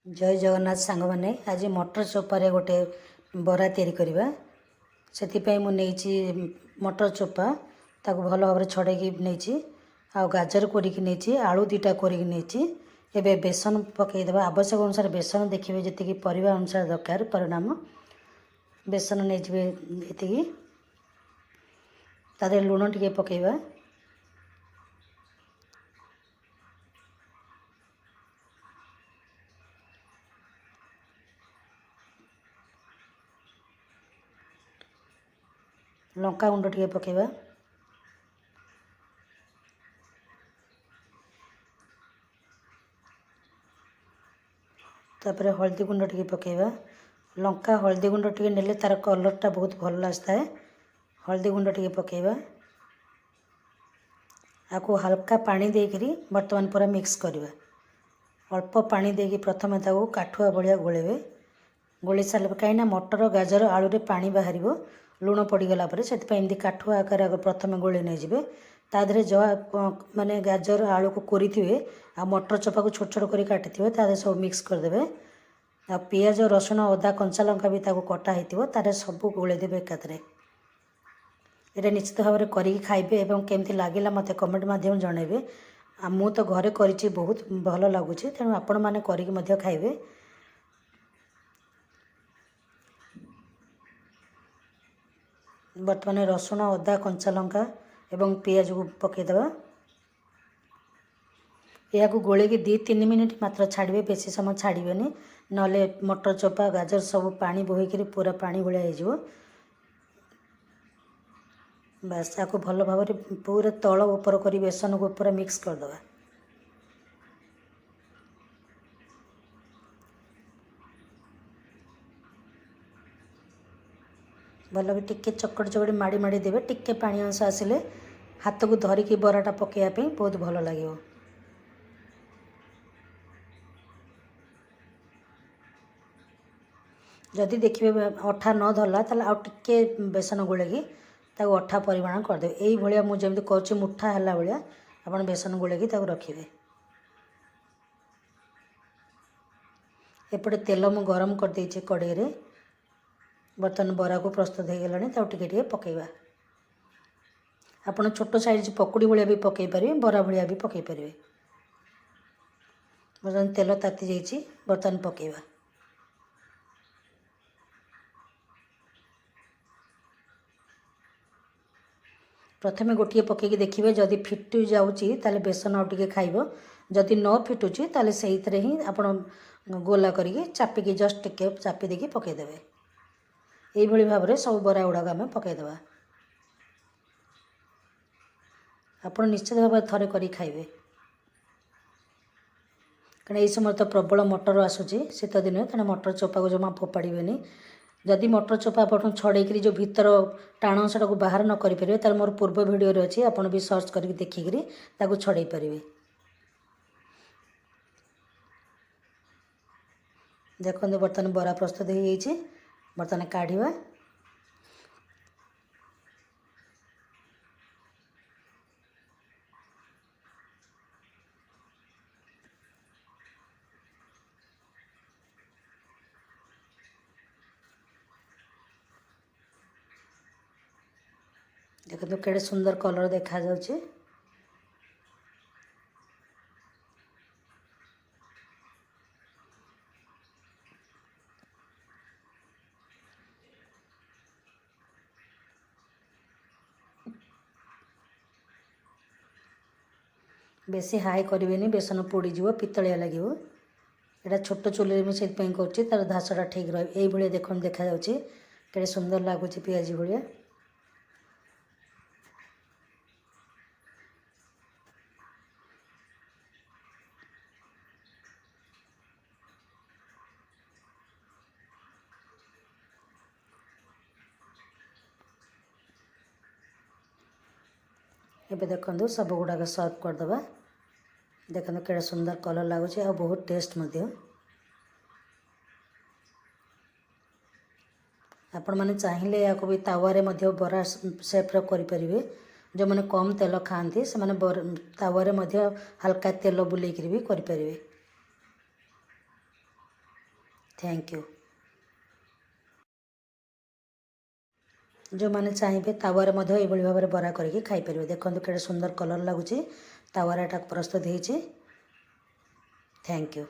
जय जगन्नाथ सांग मैंने आज मटर चोपारे गोटे बरा तैयारी करवा से मुझे मटर चोपा ताको भल भाव छड़े नहीं आ गाजर कोरिकी नहीं आलू दुटा कोरिकी नहीं एबे बेसन पकईदे आवश्यक अनुसार बेसन देखिए जी परिवा अनुसार दरकार परिणाम बेसन नहीं ये तादे लुण टे पकईवा लंका गुंड टे पकईवा तापर हल्दी गुंड टे पकईवा लंका हल्दी गुंड टे नेले तार कलरटा बहुत भल आसता है। हल्दी गुंड टे पकईवा आपको हल्का पानी देकरी बर्तमान पूरा मिक्स करवा अल्प पानी देकी प्रथम ताको काठुआ भाया गोलेबे गोले सारे कहीं मटर गाजर आलू रे पानी बाहर लुण पड़गला से काठुआ आकार प्रथम गोले नहीं तादे जहाँ माने गाजर आलू को कोरी थे आ मटर चोपा को छोट छोट कर काटी थे सब मिक्स करदे आ पियाज रसुण अदा कंचा लंका भी ताको कटा होता तारे सब गोलेदेवे एकाथरे ये निश्चित भाव में करी खाइबे एवं केमती लगिला मते कमेंट माध्यम जनइबे आ मु तो घरे करिछि बहुत भल लगुछि तेणु आपण माने करिक मध्य खाइबे। बर्तमान रसुण अदा कंचा लंका एवं पियाज को पकईदे या गोले की 2-3 मिनिट मात्र छाड़े बेसी समय छाड़बेनि नले मटर चोपा गाजर सब पानी बोहीकि पूरा पानी भाया हो बस आपको भल भाव पूरा तल ऊपर कर बेसन को पूरा मिक्स करदे भल भी टिके चकड़ चकड़ी माड़ी माड़ी देवे टिके पानी अंश आसिले हाथ को धरिकी बराटा पकईवाई बहुत भल लगे। जदि देखिए अठा न धरला ताले आउ टिके बेसन गोलेकी ताको अठा परिमाण करदे यही भाया मुझे कर मुठा है भाया आपन बेसन गोलेकी ताको रखिए। एपटे तेल मु गरम कर देछि कड़े रे बर्तमान बरा को प्रस्तुत हो गलानी टिके पकईवा आपन छोट साइज पकुड़ी भाया भी पकई पारे बरा भाया भी पकई पारे। बर्तमान तेल ताती जाइछि बर्तमान पकईवा प्रथमे गोटे पकईकी देखिए जदि फिटु जाऊँगी ताले बेसन आउ टिके खाइबो जदि न फिटुची ताले सेइतरे ही आपण गोला करिके चापिकी जस्ट टिके चापी देकी पकईदेवे यही भली भाव में सब बरा गुड़ाक आम पकईदे आपड़ निश्चित भाव थे कर खाइबे कहीं यही समय तो प्रबल मटर आसूची शीत दिन तेना मटर चोपा को जमा फोपाड़े जदि मटर चोपा आप छड़ेक जो भीतर टाण अंशटा को बाहर न करें तार मोर पूर्व भिडियो अच्छी आपड़ भी सर्च कर देखिकी छड़े पारे। देखते बर्तमान बरा प्रस्तुत हो जाइए बर्तमान काढ़ा देखो केड़े सुंदर कलर देखा जाउछे बेसी हाई करें बेसन पोड़ीज पितलिया लगे यहाँ छोट चूल्हे में से कर धासटा ठीक रही भाई देख देखा जाए सुंदर लगुच पियाजी भाया एबे देखो सब गुड़ाक सर्व करदे देखो केड़ा सुंदर कलर लगुच आ बहुत टेस्ट आपण मैंने चाहिए या भी तावारे बरा सेप्र करें जो मैंने कम तेल खाती से तावारे हल्का तेल बुलेक भी करें। Thank you. जो मैंने चाहिए तावारे मध्य एभली भाव में बरा करके खाईपर। देखो केड़े सुंदर कलर लगुच तावार एटा प्रस्तुत होती। Thank you.